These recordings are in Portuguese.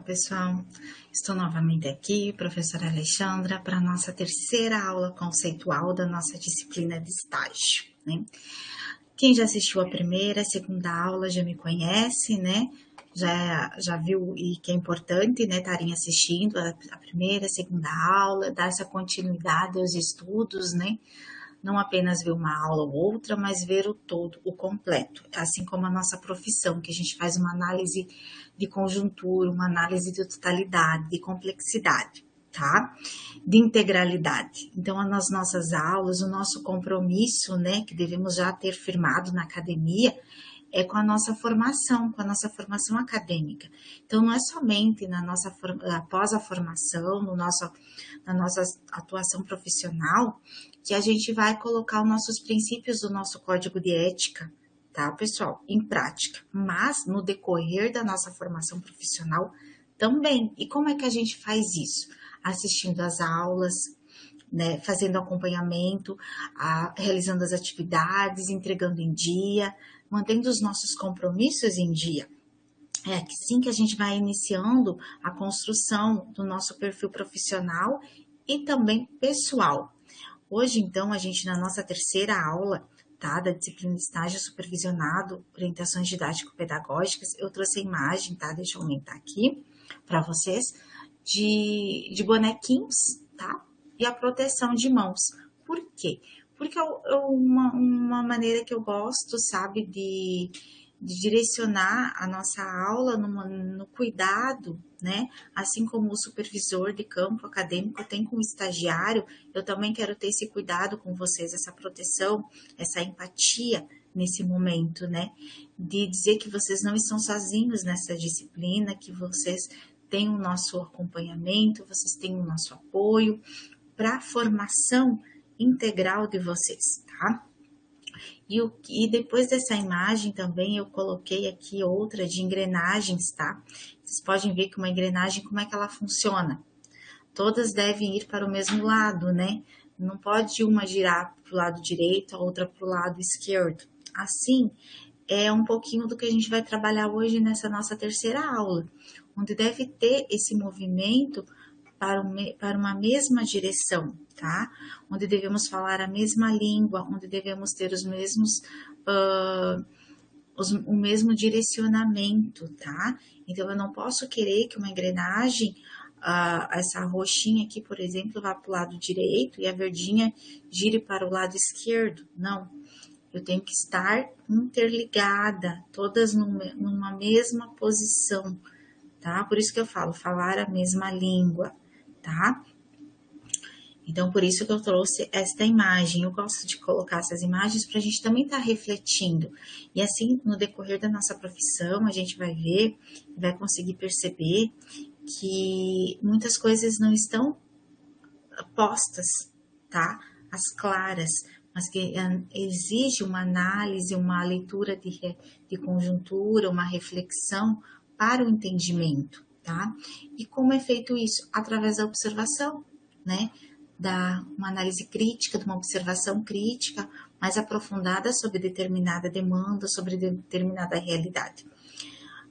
pessoal, estou novamente aqui, professora Alexandra, para a nossa terceira aula conceitual da nossa disciplina de estágio, né? Quem já assistiu a primeira, a segunda aula já me conhece, né? Já viu e que é importante, né, estarem assistindo a primeira, a segunda aula, dar essa continuidade aos estudos, né? Não apenas ver uma aula ou outra, mas ver o todo, o completo, assim como a nossa profissão, que a gente faz uma análise de conjuntura, uma análise de totalidade, de complexidade, tá? De integralidade. Então, nas nossas aulas, o nosso compromisso, né, que devemos já ter firmado na academia, é com a nossa formação acadêmica. Então, não é somente após a formação, na nossa atuação profissional, que a gente vai colocar os nossos princípios do nosso código de ética, tá, pessoal, em prática, mas no decorrer da nossa formação profissional também. E como é que a gente faz isso? Assistindo às aulas, né, fazendo acompanhamento, realizando as atividades, entregando em dia, mantendo os nossos compromissos em dia. É assim que a gente vai iniciando a construção do nosso perfil profissional e também pessoal. Hoje, então, a gente, na nossa terceira aula, tá, da disciplina de estágio supervisionado, orientações didático-pedagógicas, eu trouxe a imagem, tá, deixa eu aumentar aqui para vocês, de bonequinhos, tá, e a proteção de mãos. Por quê? Porque uma maneira que eu gosto, sabe, de direcionar a nossa aula no cuidado, né? Assim como o supervisor de campo acadêmico tem com o estagiário, eu também quero ter esse cuidado com vocês, essa proteção, essa empatia nesse momento, né? De dizer que vocês não estão sozinhos nessa disciplina, que vocês têm o nosso acompanhamento, vocês têm o nosso apoio para a formação integral de vocês, tá? E depois dessa imagem também eu coloquei aqui outra de engrenagens, tá? Vocês podem ver que uma engrenagem, como é que ela funciona? Todas devem ir para o mesmo lado, né? Não pode uma girar para o lado direito, a outra para o lado esquerdo. Assim, é um pouquinho do que a gente vai trabalhar hoje nessa nossa terceira aula, onde deve ter esse movimento para uma mesma direção, tá? Onde devemos falar a mesma língua, onde devemos ter os mesmos, o mesmo direcionamento, tá? Então, eu não posso querer que uma engrenagem, essa roxinha aqui, por exemplo, vá para o lado direito e a verdinha gire para o lado esquerdo. Não. Eu tenho que estar interligada, todas numa mesma posição, tá? Por isso que eu falo, falar a mesma língua, tá? Então, por isso que eu trouxe esta imagem. Eu gosto de colocar essas imagens para a gente também estar refletindo. E assim, no decorrer da nossa profissão, a gente vai ver, vai conseguir perceber que muitas coisas não estão postas, tá? As claras, mas que exige uma análise, uma leitura de conjuntura, uma reflexão para o entendimento, tá? E como é feito isso? Através da observação, né? Uma análise crítica, de uma observação crítica mais aprofundada sobre determinada demanda, sobre determinada realidade.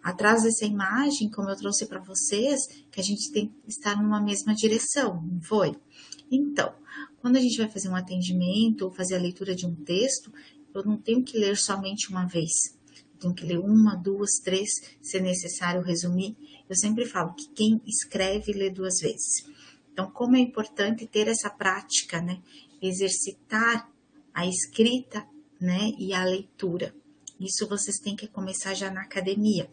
Atrás dessa imagem, como eu trouxe para vocês, que a gente tem que estar numa mesma direção, não foi? Então, quando a gente vai fazer um atendimento ou fazer a leitura de um texto, eu não tenho que ler somente uma vez. Eu tenho que ler uma, duas, três, se necessário resumir. Eu sempre falo que quem escreve lê duas vezes. Então, como é importante ter essa prática, né? Exercitar a escrita, né? E a leitura. Isso vocês têm que começar já na academia.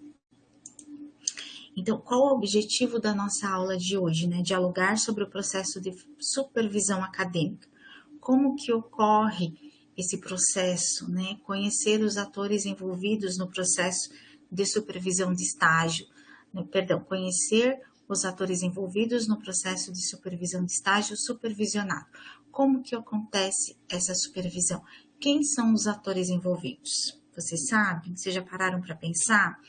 Então, qual o objetivo da nossa aula de hoje, né? Dialogar sobre o processo de supervisão acadêmica. Como que ocorre esse processo, né? Conhecer os atores envolvidos no processo de supervisão de estágio, conhecer os atores envolvidos no processo de supervisão de estágio supervisionado. Como que acontece essa supervisão? Quem são os atores envolvidos? Vocês sabem? Vocês já pararam para pensar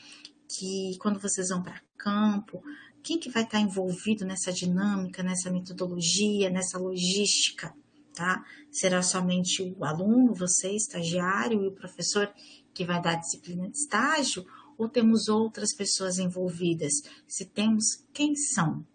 que quando vocês vão para campo, quem que vai estar envolvido nessa dinâmica, nessa metodologia, nessa logística, tá? Será somente o aluno, você, estagiário, e o professor que vai dar a disciplina de estágio? ou temos outras pessoas envolvidas? Se temos, quem são?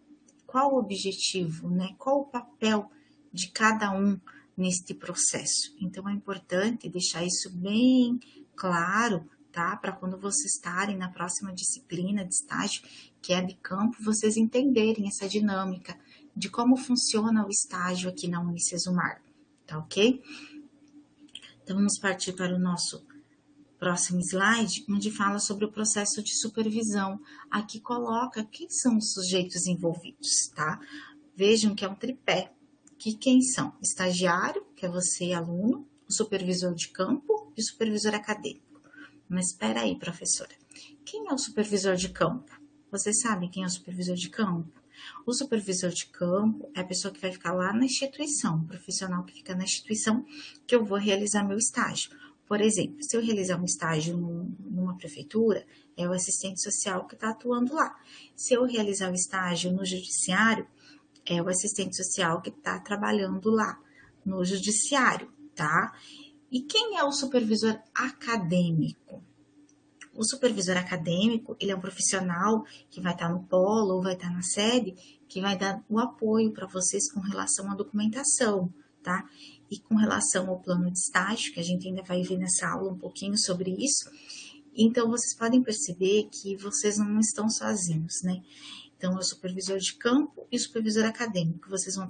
Qual o objetivo, né? Qual o papel de cada um neste processo? Então, é importante deixar isso bem claro, tá? Para quando vocês estarem na próxima disciplina de estágio, que é de campo, vocês entenderem essa dinâmica de como funciona o estágio aqui na Unicesumar, tá ok? Então, vamos partir para o nosso próximo slide, onde fala sobre o processo de supervisão. Aqui coloca quem são os sujeitos envolvidos, tá? Vejam que é um tripé. Que quem são? Estagiário, que é você, aluno, o supervisor de campo e o supervisor acadêmico. Mas espera aí, professora. Quem é o supervisor de campo? Vocês sabem quem é o supervisor de campo? O supervisor de campo é a pessoa que vai ficar lá na instituição, o profissional que fica na instituição que eu vou realizar meu estágio. Por exemplo, se eu realizar um estágio numa prefeitura, é o assistente social que está atuando lá. Se eu realizar o estágio no judiciário, é o assistente social que está trabalhando lá no judiciário, tá? E quem é o supervisor acadêmico? O supervisor acadêmico, ele é um profissional que vai estar no polo ou vai estar na sede, que vai dar o apoio para vocês com relação à documentação, tá? E com relação ao plano de estágio, que a gente ainda vai ver nessa aula um pouquinho sobre isso. Então, vocês podem perceber que vocês não estão sozinhos, né? Então, é o supervisor de campo e o supervisor acadêmico. Vocês vão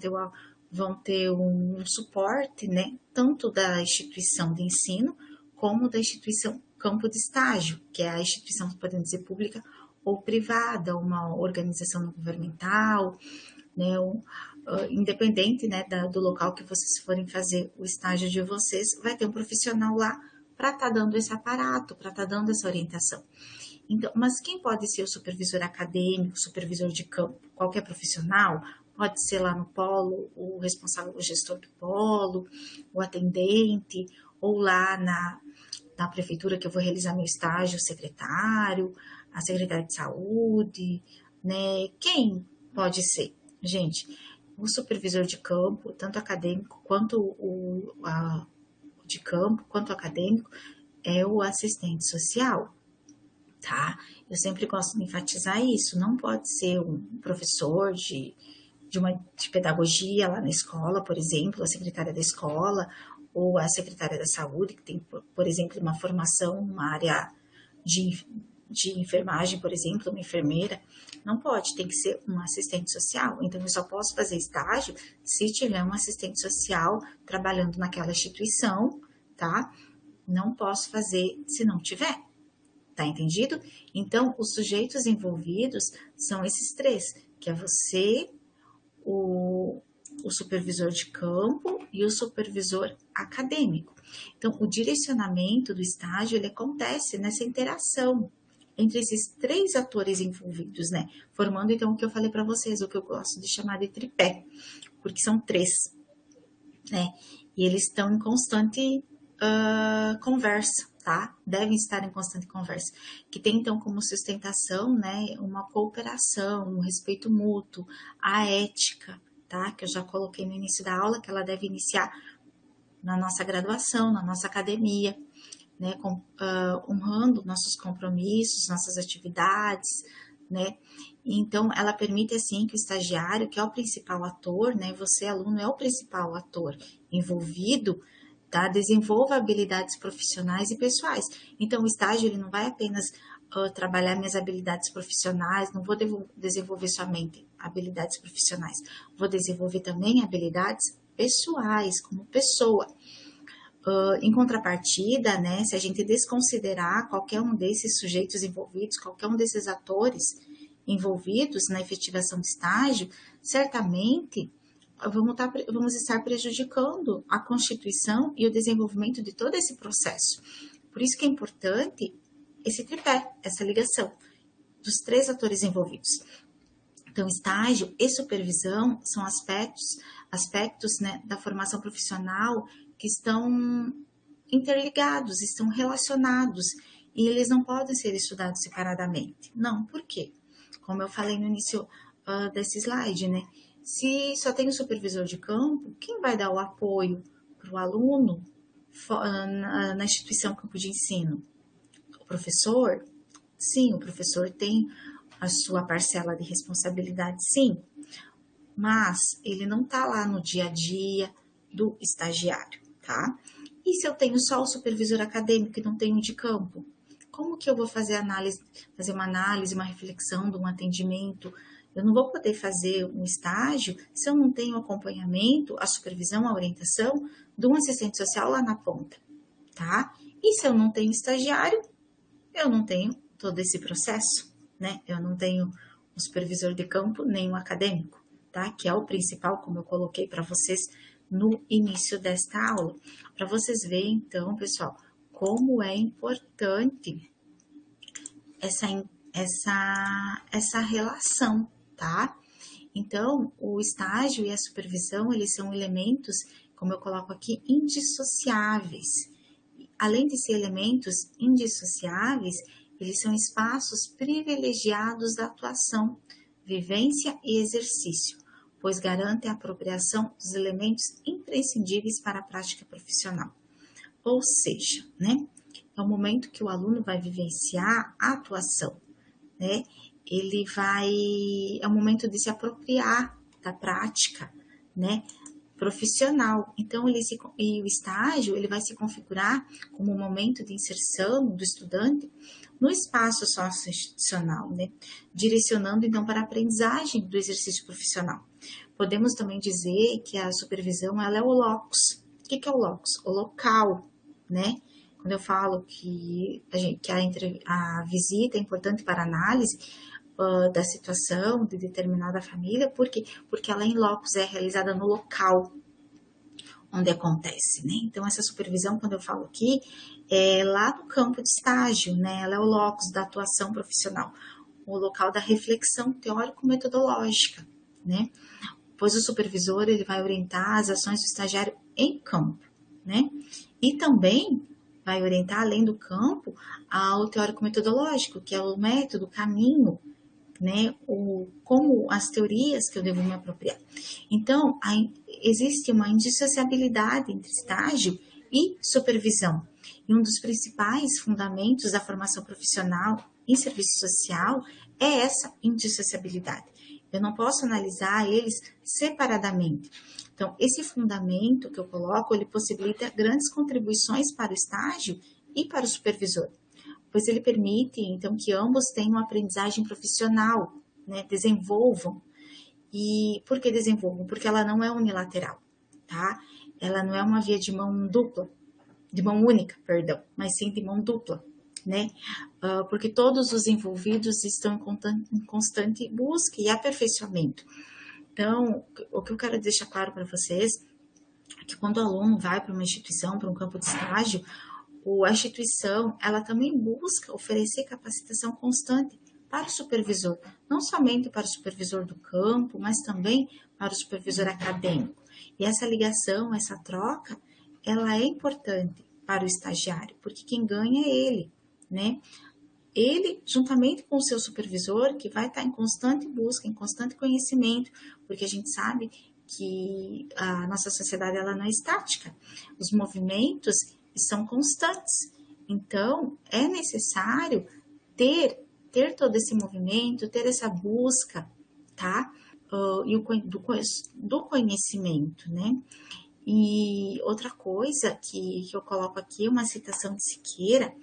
ter um suporte, né? Tanto da instituição de ensino, como da instituição campo de estágio, que é a instituição, podemos dizer, pública ou privada, uma organização não governamental, né, independente, né, do local que vocês forem fazer o estágio de vocês, vai ter um profissional lá para estar dando esse aparato, para estar dando essa orientação. Então, mas quem pode ser o supervisor acadêmico, supervisor de campo? Qualquer profissional? Pode ser lá no polo, o responsável, o gestor do polo, o atendente, ou lá na prefeitura que eu vou realizar meu estágio, o secretário, a secretária de saúde, né? Quem pode ser? Gente, o supervisor de campo, tanto acadêmico quanto de campo, quanto acadêmico, é o assistente social, tá? Eu sempre gosto de enfatizar isso, não pode ser um professor de pedagogia lá na escola, por exemplo, a secretária da escola, ou a secretária da saúde, que tem, por exemplo, uma formação, uma área de enfermagem, por exemplo, uma enfermeira, não pode, tem que ser um assistente social. Então, eu só posso fazer estágio se tiver um assistente social trabalhando naquela instituição, tá? Não posso fazer se não tiver, tá entendido? Então, os sujeitos envolvidos são esses três, que é você, o supervisor de campo e o supervisor acadêmico. Então, o direcionamento do estágio, ele acontece nessa interação entre esses três atores envolvidos, né? Formando, então, o que eu falei para vocês, o que eu gosto de chamar de tripé, porque são três, né? E eles estão em constante conversa, tá? Devem estar em constante conversa, que tem então como sustentação, né, uma cooperação, um respeito mútuo, a ética, tá? Que eu já coloquei no início da aula, que ela deve iniciar na nossa graduação, na nossa academia, né, honrando nossos compromissos, nossas atividades, né? Então, ela permite, assim, que o estagiário, que é o principal ator, né, você, aluno, é o principal ator envolvido, tá? Desenvolva habilidades profissionais e pessoais. Então, o estágio, ele não vai apenas trabalhar minhas habilidades profissionais, não vou desenvolver somente habilidades profissionais, vou desenvolver também habilidades pessoais, como pessoa. Em contrapartida, né, se a gente desconsiderar qualquer um desses sujeitos envolvidos, qualquer um desses atores envolvidos na efetivação do estágio, certamente vamos estar prejudicando a constituição e o desenvolvimento de todo esse processo. Por isso que é importante esse tripé, essa ligação dos três atores envolvidos. Então, estágio e supervisão são aspectos, né, da formação profissional que estão interligados, estão relacionados, e eles não podem ser estudados separadamente. Não, por quê? Como eu falei no início desse slide, né? Se só tem o supervisor de campo, quem vai dar o apoio para o aluno na instituição campo de ensino? O professor? Sim, o professor tem a sua parcela de responsabilidade, sim, mas ele não está lá no dia a dia do estagiário, tá? E se eu tenho só o supervisor acadêmico e não tenho de campo? Como que eu vou fazer uma análise, uma reflexão de um atendimento? Eu não vou poder fazer um estágio se eu não tenho acompanhamento, a supervisão, a orientação de um assistente social lá na ponta, tá? E se eu não tenho estagiário, eu não tenho todo esse processo, né? Eu não tenho um supervisor de campo nem um acadêmico, tá? Que é o principal, como eu coloquei para vocês no início desta aula. Para vocês verem, então, pessoal, como é importante essa relação, tá? Então, o estágio e a supervisão, eles são elementos, como eu coloco aqui, indissociáveis. Além de ser elementos indissociáveis, eles são espaços privilegiados da atuação, vivência e exercício, pois garantem a apropriação dos elementos imprescindíveis para a prática profissional. Ou seja, né, é o momento que o aluno vai vivenciar a atuação, né? É o momento de se apropriar da prática, né, profissional. Então, e o estágio, ele vai se configurar como um momento de inserção do estudante no espaço socioinstitucional, né, direcionando, então, para a aprendizagem do exercício profissional. Podemos também dizer que a supervisão, ela é o locus. O que é o locus? O local, né? Quando eu falo que a visita é importante para a análise da situação de determinada família, por quê? Porque ela em locus é realizada no local onde acontece, né? Então, essa supervisão, quando eu falo aqui, é lá no campo de estágio, né? Ela é o locus da atuação profissional, o local da reflexão teórico-metodológica, né? Pois o supervisor, ele vai orientar as ações do estagiário em campo, né? E também vai orientar, além do campo, ao teórico-metodológico, que é o método, o caminho, né? Como as teorias que eu devo me apropriar. Então, existe uma indissociabilidade entre estágio e supervisão. E um dos principais fundamentos da formação profissional em serviço social é essa indissociabilidade. Eu não posso analisar eles separadamente. Então, esse fundamento que eu coloco, ele possibilita grandes contribuições para o estágio e para o supervisor, pois ele permite, então, que ambos tenham uma aprendizagem profissional, né, desenvolvam. E por que desenvolvam? Porque ela não é unilateral, tá? Ela não é uma via de mão dupla, de mão única, perdão, mas sim de mão dupla, né? Porque todos os envolvidos estão em constante busca e aperfeiçoamento. Então, o que eu quero deixar claro para vocês é que quando o aluno vai para uma instituição, para um campo de estágio, a instituição, ela também busca oferecer capacitação constante para o supervisor, não somente para o supervisor do campo, mas também para o supervisor acadêmico. E essa ligação, essa troca, ela é importante para o estagiário, porque quem ganha é ele, né? Ele, juntamente com o seu supervisor, que vai estar em constante busca, em constante conhecimento, porque a gente sabe que a nossa sociedade, ela não é estática. Os movimentos são constantes. Então, é necessário ter todo esse movimento, ter essa busca, tá? E do conhecimento, né? E outra coisa que eu coloco aqui é uma citação de Siqueira,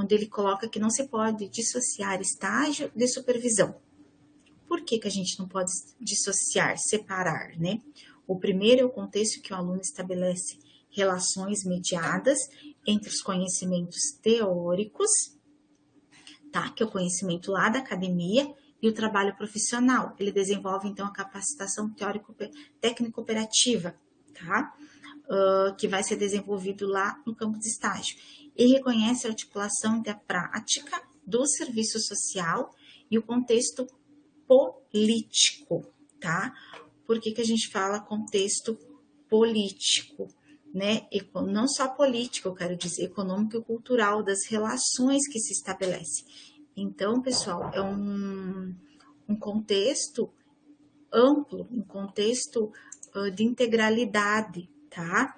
onde ele coloca que não se pode dissociar estágio de supervisão. Por que a gente não pode dissociar, separar, né? O primeiro é o contexto que o aluno estabelece relações mediadas entre os conhecimentos teóricos, tá? Que é o conhecimento lá da academia, e o trabalho profissional. Ele desenvolve, então, a capacitação técnico-operativa, tá? Que vai ser desenvolvido lá no campo de estágio. E reconhece a articulação entre a prática do serviço social e o contexto político, tá? Por que a gente fala contexto político, né? Não só político, eu quero dizer, econômico e cultural, das relações que se estabelecem. Então, pessoal, é um contexto amplo, um contexto de integralidade, tá?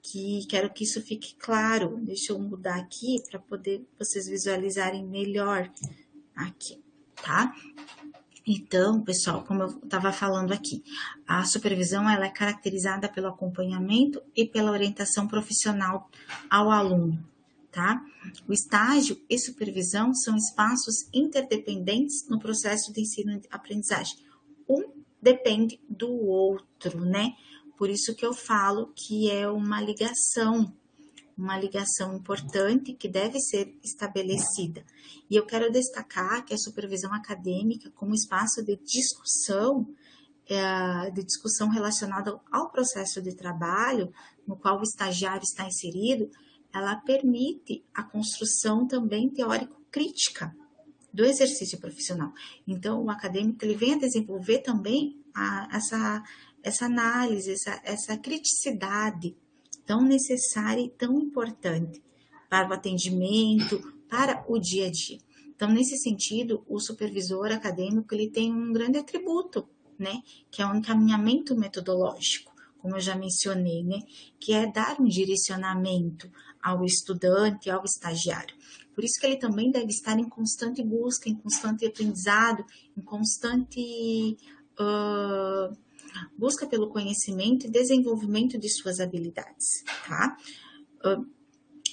que quero que isso fique claro. Deixa eu mudar aqui para poder vocês visualizarem melhor aqui, tá? Então, pessoal, como eu estava falando aqui, a supervisão ela é caracterizada pelo acompanhamento e pela orientação profissional ao aluno, tá? O estágio e supervisão são espaços interdependentes no processo de ensino e aprendizagem. Um depende do outro, né? Por isso que eu falo que é uma ligação importante que deve ser estabelecida. E eu quero destacar que a supervisão acadêmica, como espaço de discussão relacionada ao processo de trabalho, no qual o estagiário está inserido, ela permite a construção também teórico-crítica do exercício profissional. Então, o acadêmico ele vem a desenvolver também essa análise, essa criticidade tão necessária e tão importante para o atendimento, para o dia a dia. Então, nesse sentido, o supervisor acadêmico ele tem um grande atributo, né, que é o encaminhamento metodológico, como eu já mencionei, né, que é dar um direcionamento ao estudante, ao estagiário. Por isso que ele também deve estar em constante busca, em constante aprendizado, em constante busca pelo conhecimento e desenvolvimento de suas habilidades, tá?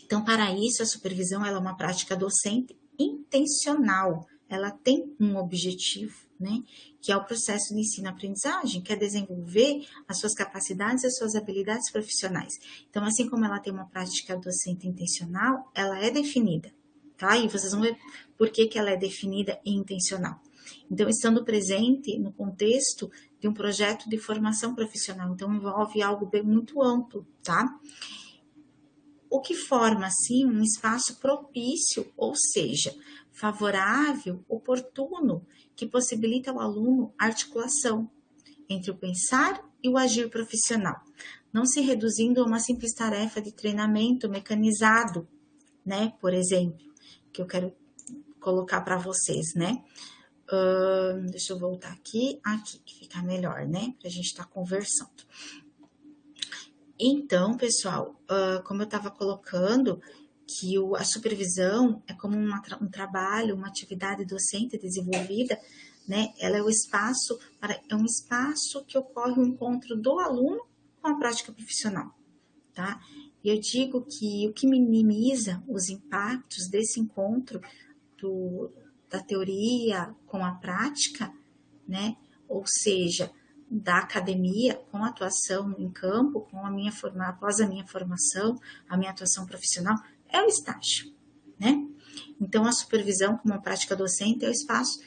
Então, para isso, a supervisão ela é uma prática docente intencional, ela tem um objetivo, né? Que é o processo de ensino-aprendizagem, que é desenvolver as suas capacidades e as suas habilidades profissionais. Então, assim como ela tem uma prática docente intencional, ela é definida, tá? E vocês vão ver por que ela é definida e intencional. Então, estando presente no contexto de um projeto de formação profissional, então envolve algo bem muito amplo, tá? O que forma, assim, um espaço propício, ou seja, favorável, oportuno, que possibilita ao aluno a articulação entre o pensar e o agir profissional, não se reduzindo a uma simples tarefa de treinamento mecanizado, né? Por exemplo, que eu quero colocar para vocês, né? Deixa eu voltar aqui, que fica melhor, né? Para a gente estar conversando. Então, pessoal, como eu estava colocando, que a supervisão é como um trabalho, uma atividade docente desenvolvida, né? Ela é um espaço que ocorre o encontro do aluno com a prática profissional, tá? E eu digo que o que minimiza os impactos desse encontro da teoria com a prática, né? Ou seja, da academia com a atuação em campo, após a minha formação, a minha atuação profissional, é o estágio, né? Então, a supervisão como uma prática docente é o espaço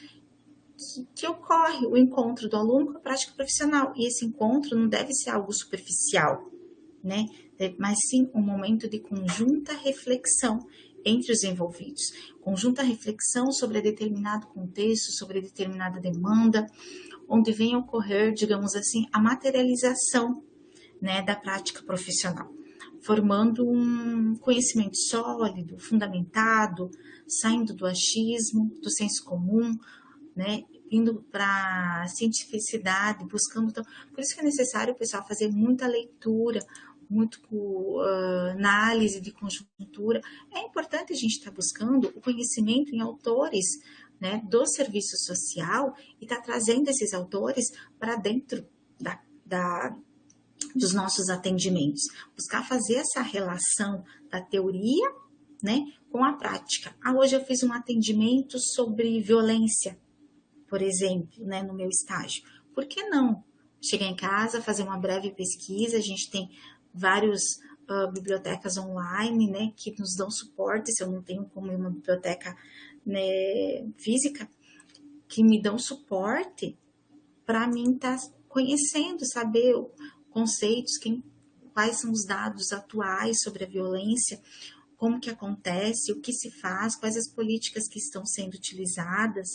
que ocorre o encontro do aluno com a prática profissional. E esse encontro não deve ser algo superficial, né? Mas sim um momento de conjunta reflexão entre os envolvidos. Conjunta reflexão sobre determinado contexto, sobre determinada demanda, onde vem a ocorrer, digamos assim, a materialização, né, da prática profissional, formando um conhecimento sólido, fundamentado, saindo do achismo, do senso comum, né, indo para a cientificidade, buscando. Então, por isso que é necessário, pessoal, fazer muita leitura, muito análise de conjuntura. É importante a gente estar buscando o conhecimento em autores, né, do serviço social e estar trazendo esses autores para dentro dos nossos atendimentos. Buscar fazer essa relação da teoria, né, com a prática. Hoje eu fiz um atendimento sobre violência, por exemplo, né, no meu estágio. Por que não? Chegar em casa, fazer uma breve pesquisa, a gente tem várias bibliotecas online, né, que nos dão suporte, se eu não tenho como ir uma biblioteca, né, física, que me dão suporte para mim estar conhecendo, saber conceitos, quais são os dados atuais sobre a violência, como que acontece, o que se faz, quais as políticas que estão sendo utilizadas,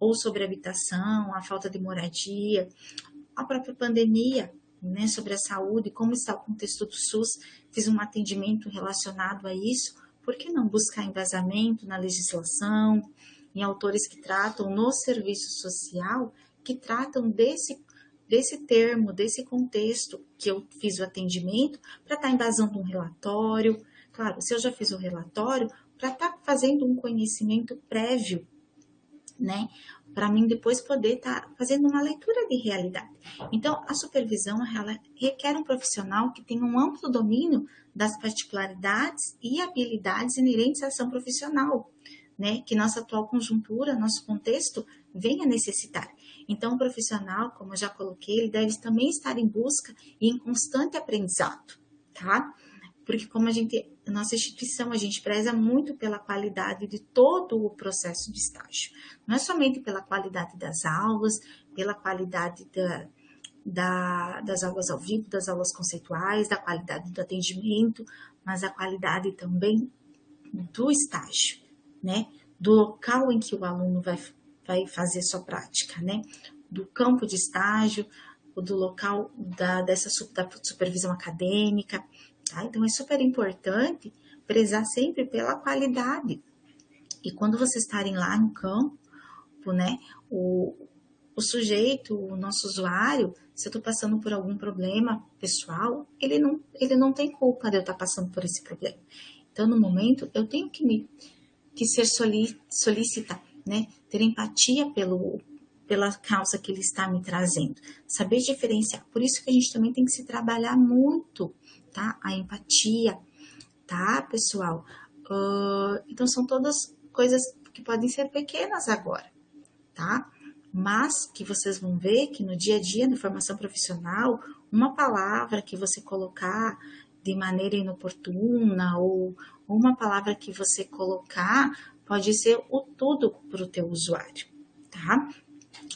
ou sobre habitação, a falta de moradia, a própria pandemia, né, sobre a saúde, como está o contexto do SUS, fiz um atendimento relacionado a isso. Por que não buscar embasamento na legislação, em autores que tratam no serviço social, que tratam desse termo, desse contexto que eu fiz o atendimento, para estar embasando um relatório. Claro, se eu já fiz o relatório, para estar fazendo um conhecimento prévio, né? Para mim depois poder estar fazendo uma leitura de realidade. Então, a supervisão, ela requer um profissional que tenha um amplo domínio das particularidades e habilidades inerentes à ação profissional, né? Que nossa atual conjuntura, nosso contexto, venha necessitar. Então, o profissional, como eu já coloquei, ele deve também estar em busca e em constante aprendizado, tá? Porque como nossa instituição, a gente preza muito pela qualidade de todo o processo de estágio. Não é somente pela qualidade das aulas, pela qualidade das aulas ao vivo, das aulas conceituais, da qualidade do atendimento, mas a qualidade também do estágio, né? Do local em que o aluno vai fazer sua prática, né? Do campo de estágio, do local da supervisão acadêmica, tá? Então, é super importante prezar sempre pela qualidade. E quando vocês estarem lá no campo, né, o sujeito, o nosso usuário, se eu estou passando por algum problema pessoal, ele não tem culpa de eu estar passando por esse problema. Então, no momento, eu tenho que ser solícita, né? Ter empatia pela causa que ele está me trazendo. Saber diferenciar. Por isso que a gente também tem que se trabalhar muito, tá? A empatia, tá, pessoal? Então, são todas coisas que podem ser pequenas agora, tá? Mas que vocês vão ver que no dia a dia, na formação profissional, uma palavra que você colocar de maneira inoportuna ou uma palavra que você colocar pode ser o tudo para o teu usuário, tá?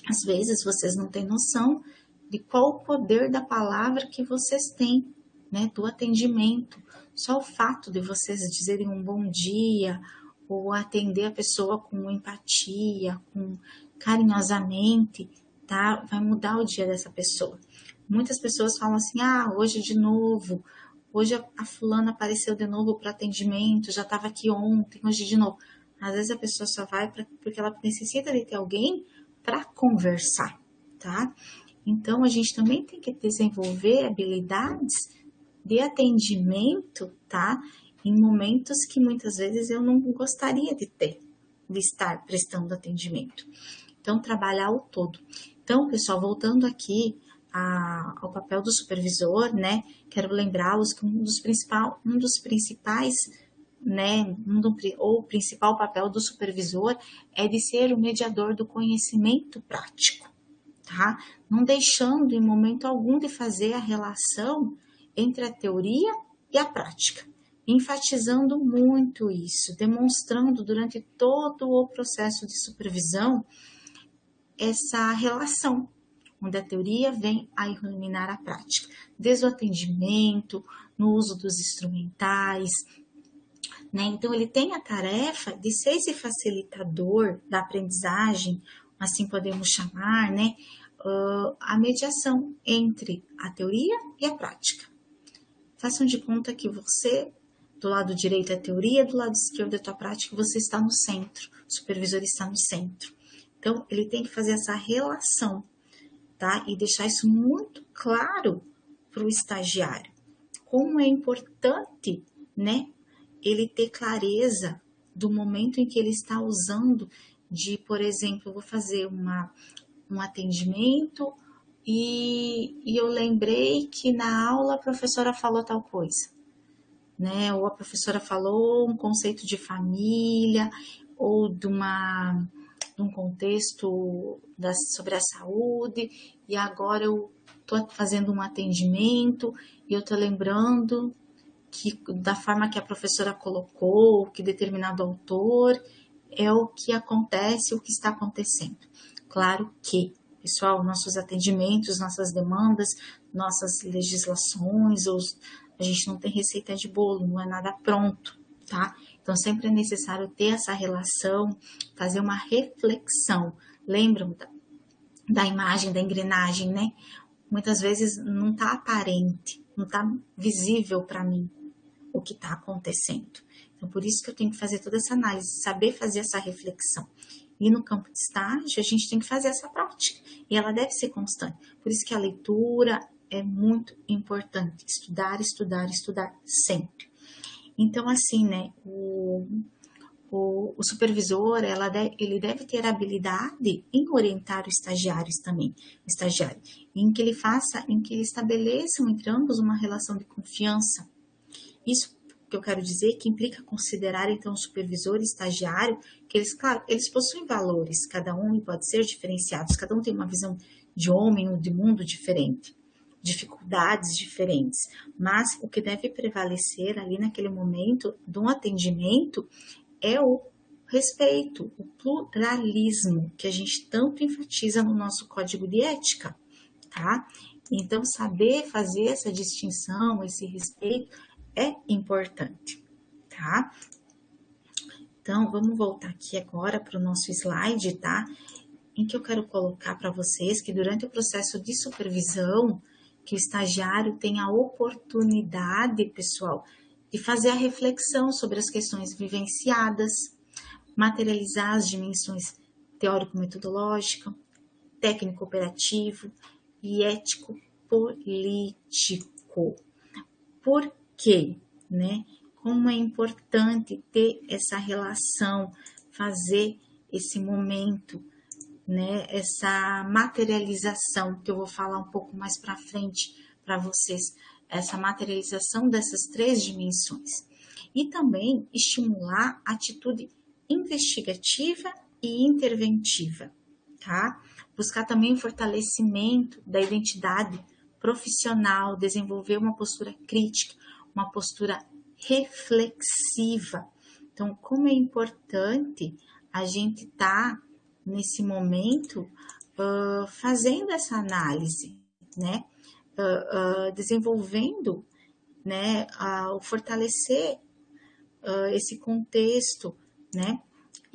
Às vezes vocês não têm noção de qual o poder da palavra que vocês têm, né, do atendimento. Só o fato de vocês dizerem um bom dia ou atender a pessoa com empatia, com carinhosamente, tá? Vai mudar o dia dessa pessoa. Muitas pessoas falam assim: ah, hoje de novo, hoje a fulana apareceu de novo para atendimento, já estava aqui ontem, hoje de novo. Às vezes a pessoa só vai porque ela necessita de ter alguém para conversar, tá? Então a gente também tem que desenvolver habilidades de atendimento, tá? Em momentos que muitas vezes eu não gostaria de estar prestando atendimento. Então, trabalhar o todo. Então, pessoal, voltando aqui ao papel do supervisor, né? Quero lembrá-los que um dos principais, né? Ou o principal papel do supervisor é de ser o mediador do conhecimento prático, tá? Não deixando em momento algum de fazer a relação entre a teoria e a prática, enfatizando muito isso, demonstrando durante todo o processo de supervisão essa relação, onde a teoria vem a iluminar a prática, desde o atendimento, no uso dos instrumentais, né? Então, ele tem a tarefa de ser esse facilitador da aprendizagem, assim podemos chamar, né? A mediação entre a teoria e a prática. Façam de conta que você, do lado direito é a teoria, do lado esquerdo é a tua prática, você está no centro, o supervisor está no centro. Então, ele tem que fazer essa relação, tá? E deixar isso muito claro para o estagiário. Como é importante, né? Ele ter clareza do momento em que ele está usando por exemplo, eu vou fazer um atendimento e eu lembrei que na aula a professora falou tal coisa, né? Ou a professora falou um conceito de família ou de um contexto sobre a saúde e agora eu estou fazendo um atendimento e eu estou lembrando que da forma que a professora colocou, que determinado autor é o que acontece, o que está acontecendo. Claro que, pessoal, nossos atendimentos, nossas demandas, nossas legislações, a gente não tem receita de bolo, não é nada pronto, tá? Então, sempre é necessário ter essa relação, fazer uma reflexão. Lembram da imagem, da engrenagem, né? Muitas vezes não está aparente, não está visível para mim o que está acontecendo. Então, por isso que eu tenho que fazer toda essa análise, saber fazer essa reflexão. E no campo de estágio, a gente tem que fazer essa prática, e ela deve ser constante. Por isso que a leitura é muito importante, estudar, estudar, estudar sempre. Então, assim, né, o supervisor, ele deve ter habilidade em orientar os estagiários também, em que ele estabeleçam entre ambos uma relação de confiança. Isso que eu quero dizer que implica considerar, então, o supervisor e estagiário, que eles, claro, eles possuem valores, cada um pode ser diferenciados, cada um tem uma visão de homem ou de mundo diferente, dificuldades diferentes, mas o que deve prevalecer ali naquele momento do atendimento é o respeito, o pluralismo, que a gente tanto enfatiza no nosso código de ética, tá? Então, saber fazer essa distinção, esse respeito, é importante, tá? Então, vamos voltar aqui agora para o nosso slide, tá? Em que eu quero colocar para vocês que durante o processo de supervisão, que o estagiário tem a oportunidade, pessoal, de fazer a reflexão sobre as questões vivenciadas, materializar as dimensões teórico-metodológica, técnico-operativo e ético-político. Por quê? Né? Como é importante ter essa relação, fazer esse momento, né? Essa materialização, que eu vou falar um pouco mais para frente para vocês, essa materialização dessas três dimensões. E também estimular a atitude investigativa e interventiva, tá? Buscar também o fortalecimento da identidade profissional, desenvolver uma postura crítica, uma postura reflexiva. Então, como é importante a gente estar nesse momento fazendo essa análise, né? Desenvolvendo, né? O fortalecer esse contexto, né?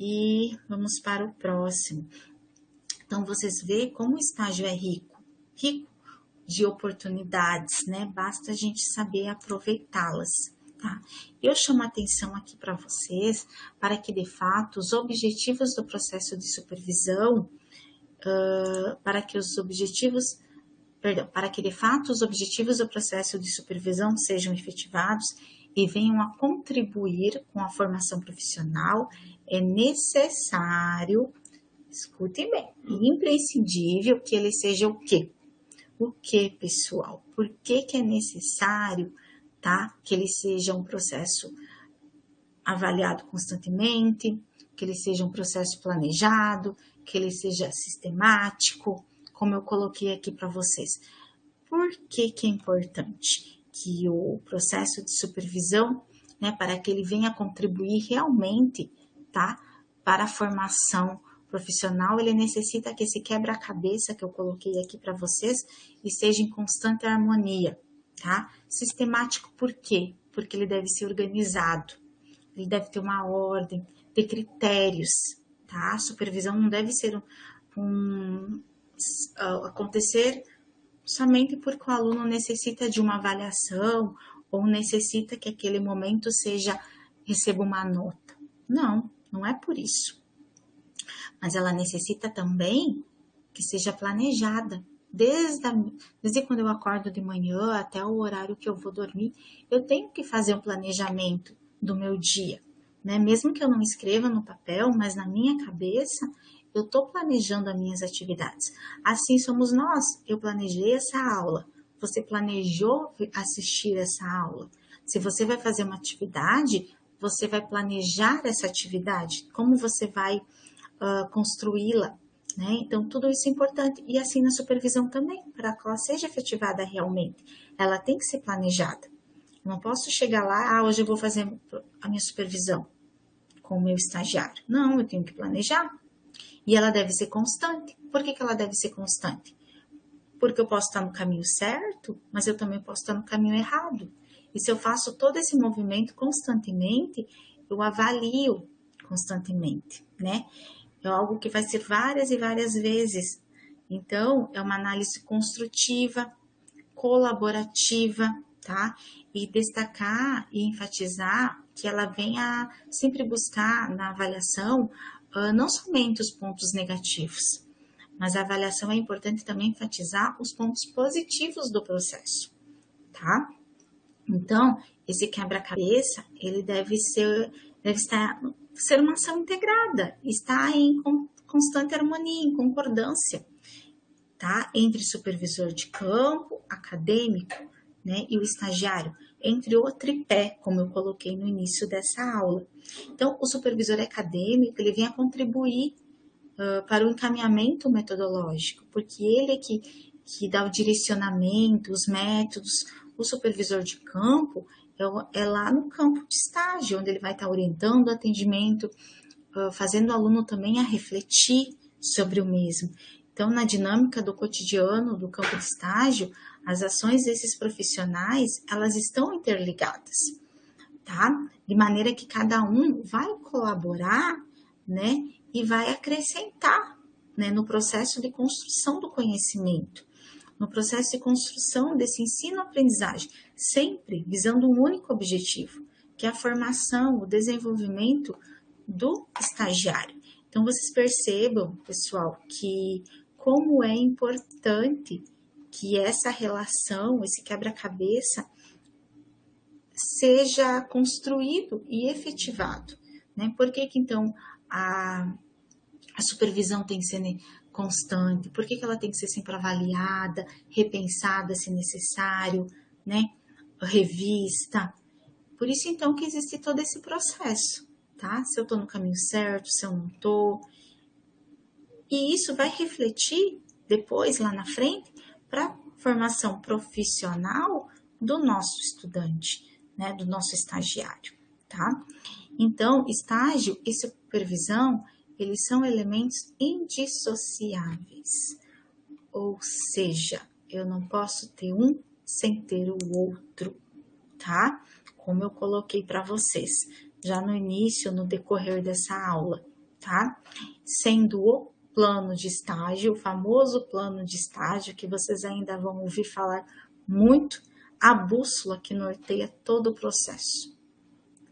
E vamos para o próximo. Então, vocês veem como o estágio é rico de oportunidades, né? Basta a gente saber aproveitá-las, tá? Eu chamo a atenção aqui para vocês, para que de fato os objetivos do processo de supervisão, para que de fato os objetivos do processo de supervisão sejam efetivados e venham a contribuir com a formação profissional, é necessário, escutem bem, imprescindível que ele seja o quê? O que, pessoal? Por que é necessário, tá? Que ele seja um processo avaliado constantemente, que ele seja um processo planejado, que ele seja sistemático, como eu coloquei aqui para vocês. Por que é importante que o processo de supervisão, né, para que ele venha contribuir realmente, tá, para a formação profissional, ele necessita que esse quebra-cabeça que eu coloquei aqui para vocês esteja em constante harmonia, tá? Sistemático por quê? Porque ele deve ser organizado, ele deve ter uma ordem, ter critérios, tá? A supervisão não deve ser acontecer somente porque o aluno necessita de uma avaliação ou necessita que aquele momento receba uma nota. Não, não é por isso. Mas ela necessita também que seja planejada. Desde quando eu acordo de manhã até o horário que eu vou dormir, eu tenho que fazer um planejamento do meu dia, né? Mesmo que eu não escreva no papel, mas na minha cabeça, eu estou planejando as minhas atividades. Assim somos nós. Eu planejei essa aula. Você planejou assistir essa aula. Se você vai fazer uma atividade, você vai planejar essa atividade. Como você vai construí-la, né? Então, tudo isso é importante. E assim na supervisão também, para que ela seja efetivada realmente. Ela tem que ser planejada. Eu não posso chegar lá, hoje eu vou fazer a minha supervisão com o meu estagiário. Não, eu tenho que planejar. E ela deve ser constante. Por que ela deve ser constante? Porque eu posso estar no caminho certo, mas eu também posso estar no caminho errado. E se eu faço todo esse movimento constantemente, eu avalio constantemente, né? É algo que vai ser várias e várias vezes. Então, é uma análise construtiva, colaborativa, tá? E destacar e enfatizar que ela venha sempre buscar na avaliação não somente os pontos negativos, mas a avaliação é importante também enfatizar os pontos positivos do processo, tá? Então, esse quebra-cabeça, ele deve ser uma ação integrada, estar em constante harmonia, em concordância, tá? Entre supervisor de campo, acadêmico, né, e o estagiário, entre o tripé, como eu coloquei no início dessa aula. Então, o supervisor acadêmico, ele vem a contribuir para o encaminhamento metodológico, porque ele é que dá o direcionamento, os métodos. O supervisor de campo é lá no campo de estágio, onde ele vai estar orientando o atendimento, fazendo o aluno também a refletir sobre o mesmo. Então, na dinâmica do cotidiano do campo de estágio, as ações desses profissionais, elas estão interligadas, tá? De maneira que cada um vai colaborar, né? E vai acrescentar, né? No processo de construção do conhecimento, no processo de construção desse ensino-aprendizagem, sempre visando um único objetivo, que é a formação, o desenvolvimento do estagiário. Então, vocês percebam, pessoal, que como é importante que essa relação, esse quebra-cabeça, seja construído e efetivado, né? Por que que então a supervisão tem que ser constante? Por que que ela tem que ser sempre avaliada, repensada se necessário, né? Revista? Por isso então que existe todo esse processo, tá? Se eu tô no caminho certo, se eu não tô. E isso vai refletir depois, lá na frente, para a formação profissional do nosso estudante, né, do nosso estagiário, tá? Então, estágio e supervisão, eles são elementos indissociáveis, ou seja, eu não posso ter um sem ter o outro, tá? Como eu coloquei para vocês já no início, no decorrer dessa aula, tá? Sendo o plano de estágio, o famoso plano de estágio, que vocês ainda vão ouvir falar muito, a bússola que norteia todo o processo.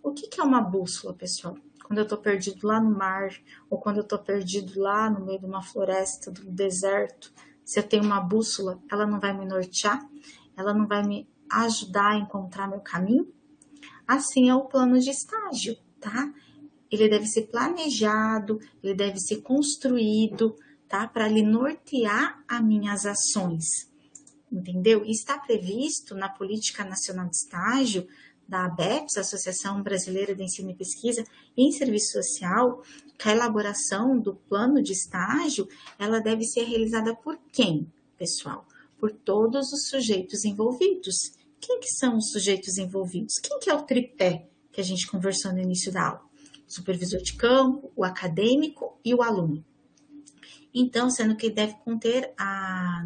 O que é uma bússola, pessoal? Quando eu estou perdido lá no mar, ou quando eu estou perdido lá no meio de uma floresta, do deserto, se eu tenho uma bússola, ela não vai me nortear? Ela não vai me ajudar a encontrar meu caminho? Assim é o plano de estágio, tá? Ele deve ser planejado, ele deve ser construído, tá? Para ele nortear as minhas ações, entendeu? E está previsto na Política Nacional de Estágio da ABEPS, Associação Brasileira de Ensino e Pesquisa em Serviço Social, que a elaboração do plano de estágio, ela deve ser realizada por quem, pessoal? Por todos os sujeitos envolvidos. Quem que são os sujeitos envolvidos? Quem que é o tripé que a gente conversou no início da aula? O supervisor de campo, o acadêmico e o aluno. Então, sendo que deve conter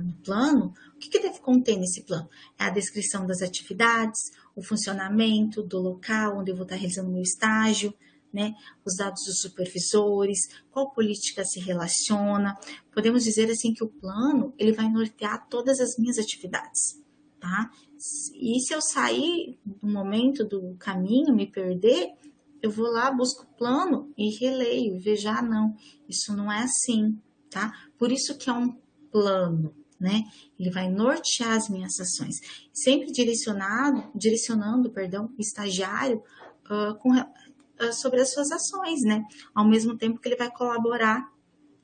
no plano, o que deve conter nesse plano? É a descrição das atividades, o funcionamento do local onde eu vou estar realizando meu estágio, né? Os dados dos supervisores, qual política se relaciona. Podemos dizer assim que o plano, ele vai nortear todas as minhas atividades, tá? E se eu sair do momento do caminho, me perder, eu vou lá, busco o plano e releio, e vejo, não, isso não é assim, tá? Por isso que é um plano, né? Ele vai nortear as minhas ações, sempre direcionando, o estagiário sobre as suas ações, né? Ao mesmo tempo que ele vai colaborar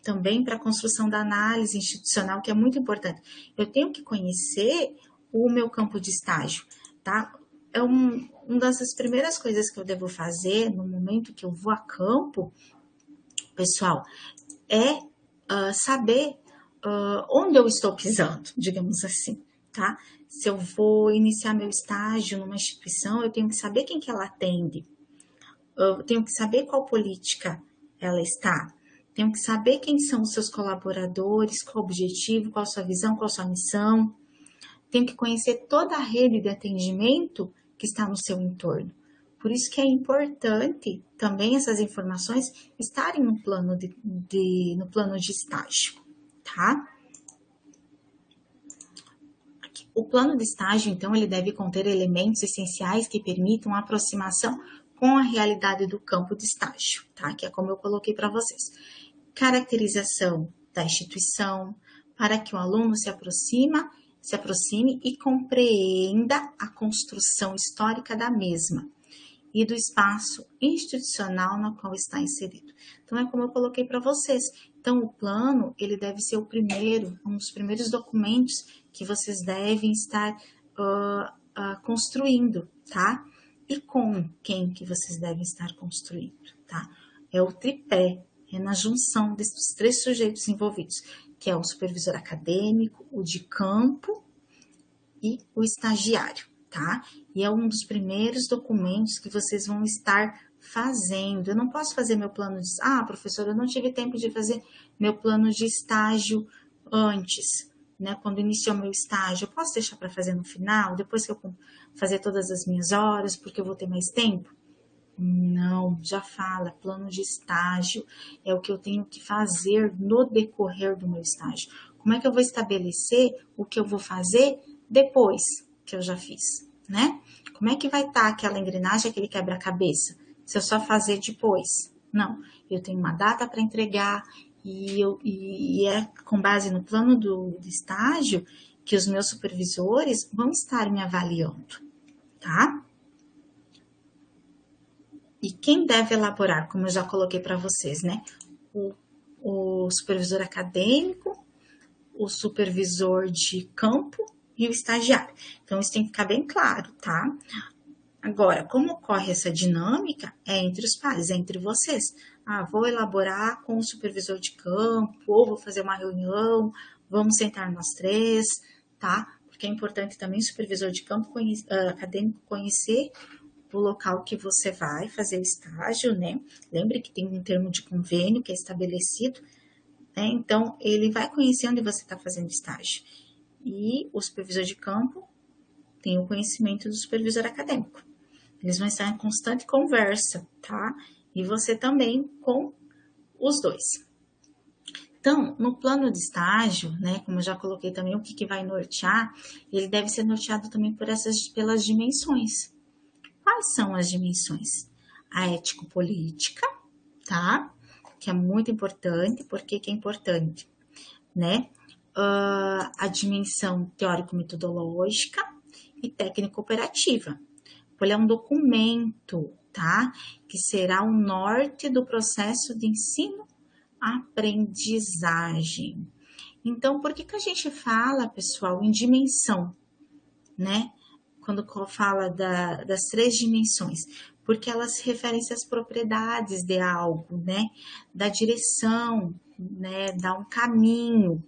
também para a construção da análise institucional, que é muito importante. Eu tenho que conhecer o meu campo de estágio, tá? É uma das primeiras coisas que eu devo fazer no momento que eu vou a campo, pessoal, é saber onde eu estou pisando, digamos assim, tá? Se eu vou iniciar meu estágio numa instituição, eu tenho que saber quem que ela atende, eu tenho que saber qual política ela está, tenho que saber quem são os seus colaboradores, qual o objetivo, qual a sua visão, qual a sua missão, tenho que conhecer toda a rede de atendimento que está no seu entorno. Por isso que é importante também essas informações estarem no plano no plano de estágio, tá? O plano de estágio, então, ele deve conter elementos essenciais que permitam a aproximação com a realidade do campo de estágio, tá? Que é como eu coloquei para vocês. Caracterização da instituição, para que o aluno se aproxime e compreenda a construção histórica da mesma e do espaço institucional no qual está inserido. Então, é como eu coloquei para vocês. Então, o plano, ele deve ser um dos primeiros documentos que vocês devem estar construindo, tá? E com quem que vocês devem estar construindo, tá? É o tripé, é na junção desses três sujeitos envolvidos, que é o supervisor acadêmico, o de campo e o estagiário, tá? E é um dos primeiros documentos que vocês vão estar fazendo. Eu não posso fazer meu plano de... Ah, professora, eu não tive tempo de fazer meu plano de estágio antes, né? Quando iniciou meu estágio, eu posso deixar para fazer no final, depois que eu fazer todas as minhas horas, porque eu vou ter mais tempo? Não, já fala, plano de estágio é o que eu tenho que fazer no decorrer do meu estágio. Como é que eu vou estabelecer o que eu vou fazer depois que eu já fiz, né? Como é que vai estar aquela engrenagem, aquele quebra-cabeça, se eu só fazer depois? Não, eu tenho uma data para entregar e é com base no plano do estágio que os meus supervisores vão estar me avaliando, tá? E quem deve elaborar, como eu já coloquei para vocês, né? O supervisor acadêmico, o supervisor de campo e o estagiário. Então, isso tem que ficar bem claro, tá? Agora, como ocorre essa dinâmica? É entre os pares, é entre vocês. Ah, vou elaborar com o supervisor de campo, ou vou fazer uma reunião, vamos sentar nós três, tá? Porque é importante também o supervisor de campo acadêmico conhecer o local que você vai fazer o estágio, né? Lembre que tem um termo de convênio que é estabelecido, né? Então, ele vai conhecer onde você está fazendo estágio. E o supervisor de campo tem o conhecimento do supervisor acadêmico. Eles vão estar em constante conversa, tá? E você também com os dois. Então, no plano de estágio, né, como eu já coloquei também, o que vai nortear, ele deve ser norteado também pelas dimensões. Quais são as dimensões? A ético-política, tá? Que é muito importante. Por que é importante? Né? A dimensão teórico-metodológica e técnico-operativa. Ele é um documento, tá? Que será o norte do processo de ensino-aprendizagem. Então, por que a gente fala, pessoal, em dimensão, né? Quando fala das três dimensões, porque elas se referem às propriedades de algo, né? Da direção, né? Dá um caminho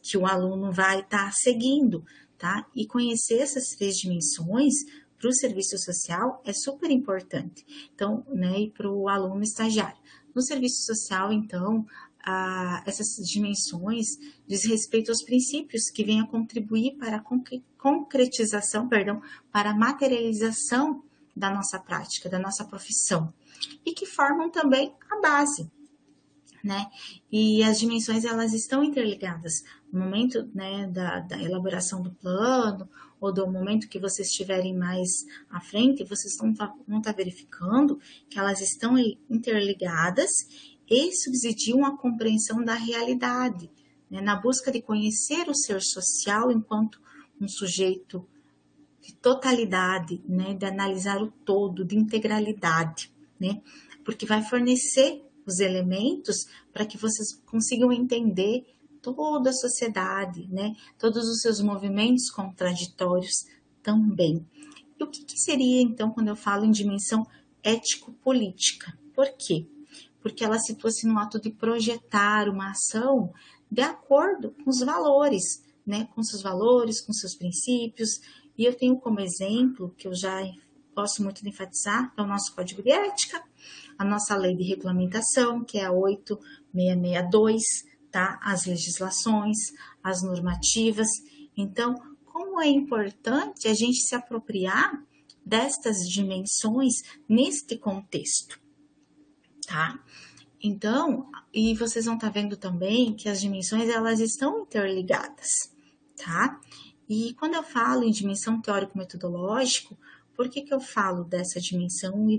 que o aluno vai estar seguindo, tá? E conhecer essas três dimensões para o serviço social é super importante. Então, né? E para o aluno estagiário. No serviço social, então, essas dimensões diz respeito aos princípios que vêm a contribuir para a concretização, para a materialização da nossa prática, da nossa profissão, e que formam também a base, né? E as dimensões, elas estão interligadas. No momento, né, da elaboração do plano, ou do momento que vocês estiverem mais à frente, vocês vão estar verificando que elas estão interligadas e subsidiam a compreensão da realidade, né, na busca de conhecer o ser social enquanto um sujeito de totalidade, né, de analisar o todo, de integralidade, né, porque vai fornecer os elementos para que vocês consigam entender toda a sociedade, né, todos os seus movimentos contraditórios também. E o que seria, então, quando eu falo em dimensão ético-política? Por quê? Porque ela situa-se no ato de projetar uma ação de acordo com os valores, né? Com seus valores, com seus princípios. E eu tenho como exemplo, que eu já gosto muito de enfatizar, é o nosso Código de Ética, a nossa Lei de Regulamentação, que é a 8662, tá? As legislações, as normativas. Então, como é importante a gente se apropriar destas dimensões neste contexto, tá? Então, e vocês vão estar vendo também que as dimensões, elas estão interligadas, tá? E quando eu falo em dimensão teórico-metodológico, por que eu falo dessa dimensão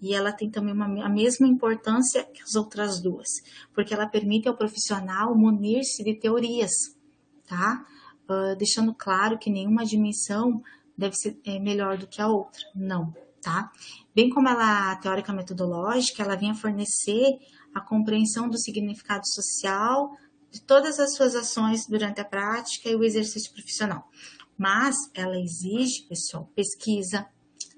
e ela tem também a mesma importância que as outras duas, porque ela permite ao profissional munir-se de teorias, tá? Deixando claro que nenhuma dimensão deve ser melhor do que a outra, não, tá? Bem como ela, a teórica metodológica, ela vem a fornecer a compreensão do significado social de todas as suas ações durante a prática e o exercício profissional. Mas ela exige, pessoal, pesquisa,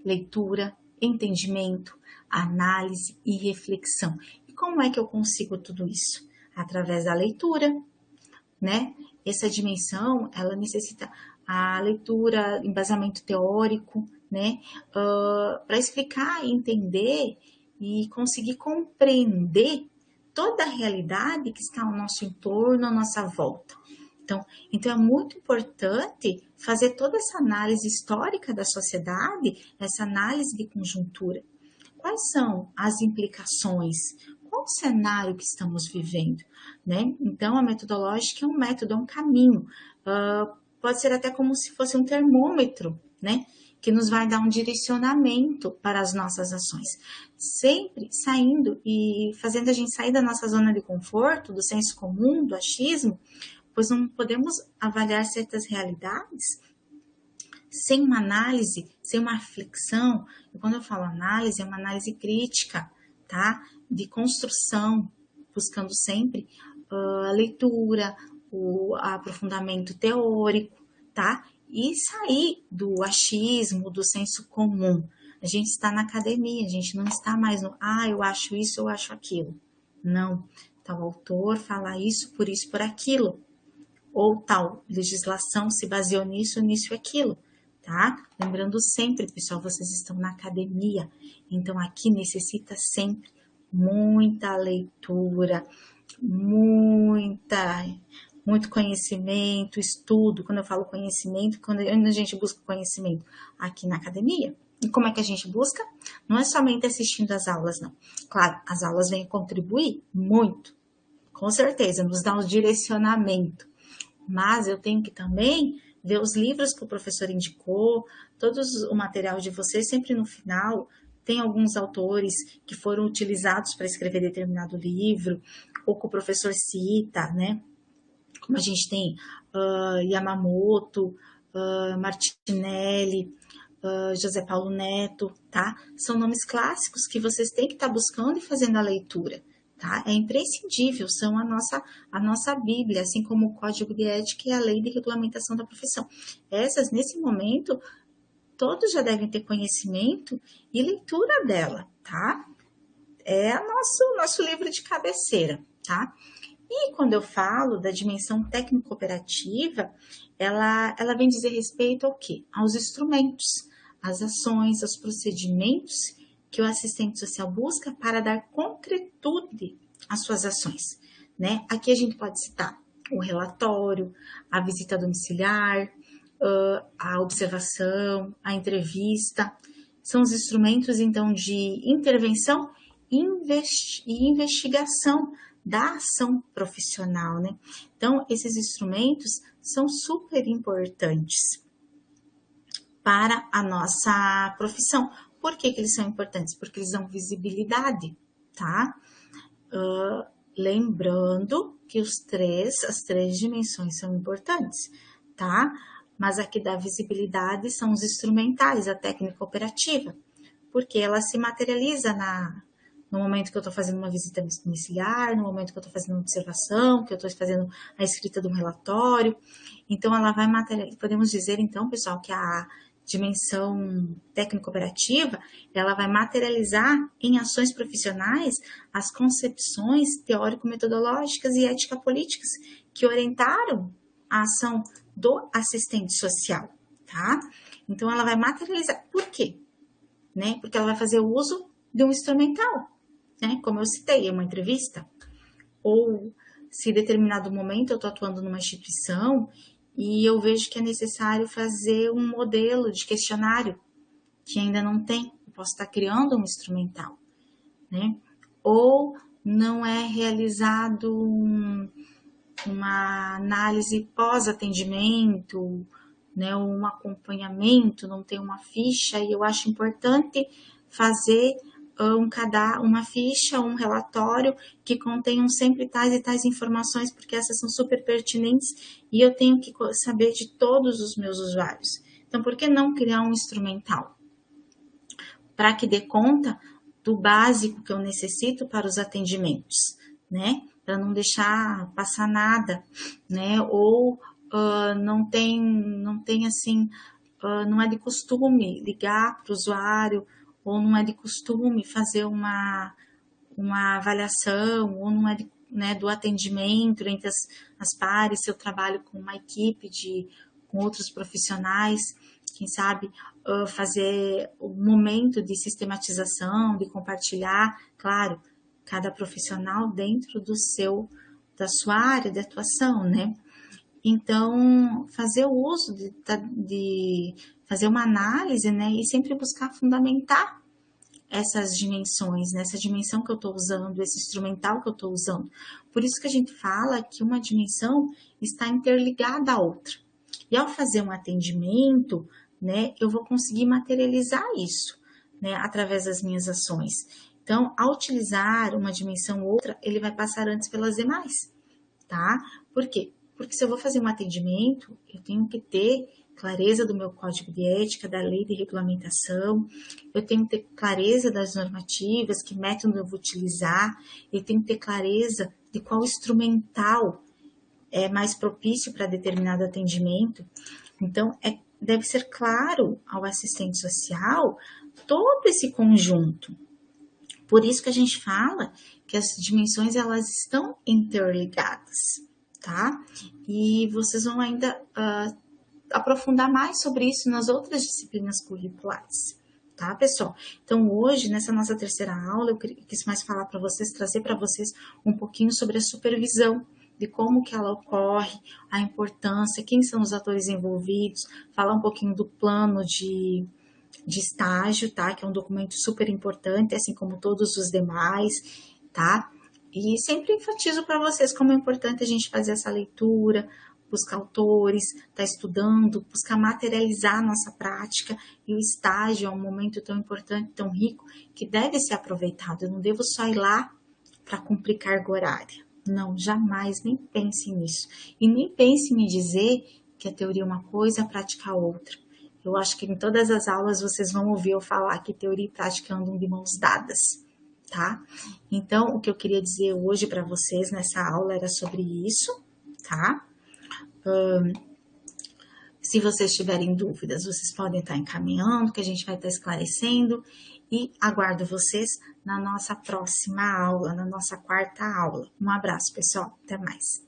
leitura, entendimento, análise e reflexão. E como é que eu consigo tudo isso? Através da leitura, né? Essa dimensão, ela necessita a leitura, embasamento teórico, né? Para explicar, entender e conseguir compreender toda a realidade que está ao nosso entorno, à nossa volta. Então é muito importante fazer toda essa análise histórica da sociedade, essa análise de conjuntura. Quais são as implicações? Qual o cenário que estamos vivendo? Né? Então, a metodológica é um método, é um caminho. Pode ser até como se fosse um termômetro, né? Que nos vai dar um direcionamento para as nossas ações. Sempre saindo e fazendo a gente sair da nossa zona de conforto, do senso comum, do achismo, pois não podemos avaliar certas realidades sem uma análise, sem uma reflexão. E quando eu falo análise, é uma análise crítica, tá? De construção, buscando sempre a leitura, o aprofundamento teórico, tá? E sair do achismo, do senso comum. A gente está na academia, a gente não está mais no, eu acho isso, eu acho aquilo. Não, tal autor fala isso, por aquilo. Ou tal legislação se baseou nisso, nisso e aquilo, tá? Lembrando sempre, pessoal, vocês estão na academia, então aqui necessita sempre muita leitura, muito conhecimento, estudo. Quando eu falo conhecimento, quando a gente busca conhecimento aqui na academia. E como é que a gente busca? Não é somente assistindo às aulas, não. Claro, as aulas vêm contribuir muito, com certeza, nos dá um direcionamento. Mas eu tenho que também ver os livros que o professor indicou, todo o material de vocês, sempre no final tem alguns autores que foram utilizados para escrever determinado livro, ou que o professor cita, né? Como a gente tem Yamamoto, Martinelli, José Paulo Neto, tá? São nomes clássicos que vocês têm que estar buscando e fazendo a leitura. Tá? É imprescindível, são a nossa Bíblia, assim como o Código de Ética e a Lei de Regulamentação da Profissão. Essas, nesse momento, todos já devem ter conhecimento e leitura dela, tá? É nosso livro de cabeceira, tá? E quando eu falo da dimensão técnico-operativa, ela vem dizer respeito ao quê? Aos instrumentos, às ações, aos procedimentos que o assistente social busca para dar concretude às suas ações, né? Aqui a gente pode citar o relatório, a visita domiciliar, a observação, a entrevista. São os instrumentos, então, de intervenção e investigação da ação profissional, né? Então, esses instrumentos são super importantes para a nossa profissão. Por que eles são importantes? Porque eles dão visibilidade, tá? Lembrando que as três dimensões são importantes, tá? Mas a que dá visibilidade são os instrumentais, a técnica operativa, porque ela se materializa no momento que eu estou fazendo uma visita domiciliar, no momento que eu estou fazendo uma observação, que eu estou fazendo a escrita de um relatório. Então, ela vai materializar. Podemos dizer, então, pessoal, que a dimensão técnico-operativa, ela vai materializar em ações profissionais as concepções teórico-metodológicas e ética-políticas que orientaram a ação do assistente social, tá? Então, ela vai materializar. Por quê? Né? Porque ela vai fazer uso de um instrumental, né? Como eu citei, é uma entrevista. Ou se em determinado momento eu estou atuando numa instituição e eu vejo que é necessário fazer um modelo de questionário que ainda não tem, eu posso estar criando um instrumental, né? Ou não é realizado uma análise pós-atendimento, né? Um acompanhamento, não tem uma ficha, e eu acho importante fazer uma ficha, um relatório que contenham sempre tais e tais informações, porque essas são super pertinentes e eu tenho que saber de todos os meus usuários. Então, por que não criar um instrumental? Para que dê conta do básico que eu necessito para os atendimentos, né? Para não deixar passar nada, né? Ou não tem assim, não é de costume ligar para o usuário, ou não é de costume fazer uma avaliação, ou não é de, né, do atendimento entre as pares, se eu trabalho com uma equipe com outros profissionais, quem sabe fazer o momento de sistematização, de compartilhar, claro, cada profissional dentro da sua área de atuação, né? Então, fazer o uso de fazer uma análise, né, e sempre buscar fundamentar essas dimensões, nessa dimensão que eu estou usando, esse instrumental que eu estou usando. Por isso que a gente fala que uma dimensão está interligada à outra. E ao fazer um atendimento, né, eu vou conseguir materializar isso, né, através das minhas ações. Então, ao utilizar uma dimensão ou outra, ele vai passar antes pelas demais, tá? Por quê? Porque se eu vou fazer um atendimento, eu tenho que ter clareza do meu código de ética, da lei de regulamentação, eu tenho que ter clareza das normativas, que método eu vou utilizar, eu tenho que ter clareza de qual instrumental é mais propício para determinado atendimento. Então, deve ser claro ao assistente social todo esse conjunto. Por isso que a gente fala que as dimensões elas estão interligadas, tá? E vocês vão ainda aprofundar mais sobre isso nas outras disciplinas curriculares, tá, pessoal? Então, hoje, nessa nossa terceira aula, eu quis mais falar para vocês, trazer para vocês um pouquinho sobre a supervisão, de como que ela ocorre, a importância, quem são os atores envolvidos, falar um pouquinho do plano de estágio, tá? Que é um documento super importante, assim como todos os demais, tá? E sempre enfatizo para vocês como é importante a gente fazer essa leitura, buscar autores, tá estudando, buscar materializar a nossa prática, e o estágio é um momento tão importante, tão rico, que deve ser aproveitado. Eu não devo só ir lá para cumprir carga horária. Não, jamais, nem pense nisso. E nem pense em me dizer que a teoria é uma coisa, a prática é outra. Eu acho que em todas as aulas vocês vão ouvir eu falar que teoria e prática andam de mãos dadas, tá? Então, o que eu queria dizer hoje para vocês nessa aula era sobre isso, tá? Se vocês tiverem dúvidas, vocês podem estar encaminhando, que a gente vai estar esclarecendo, e aguardo vocês na nossa próxima aula, na nossa quarta aula. Um abraço, pessoal. Até mais.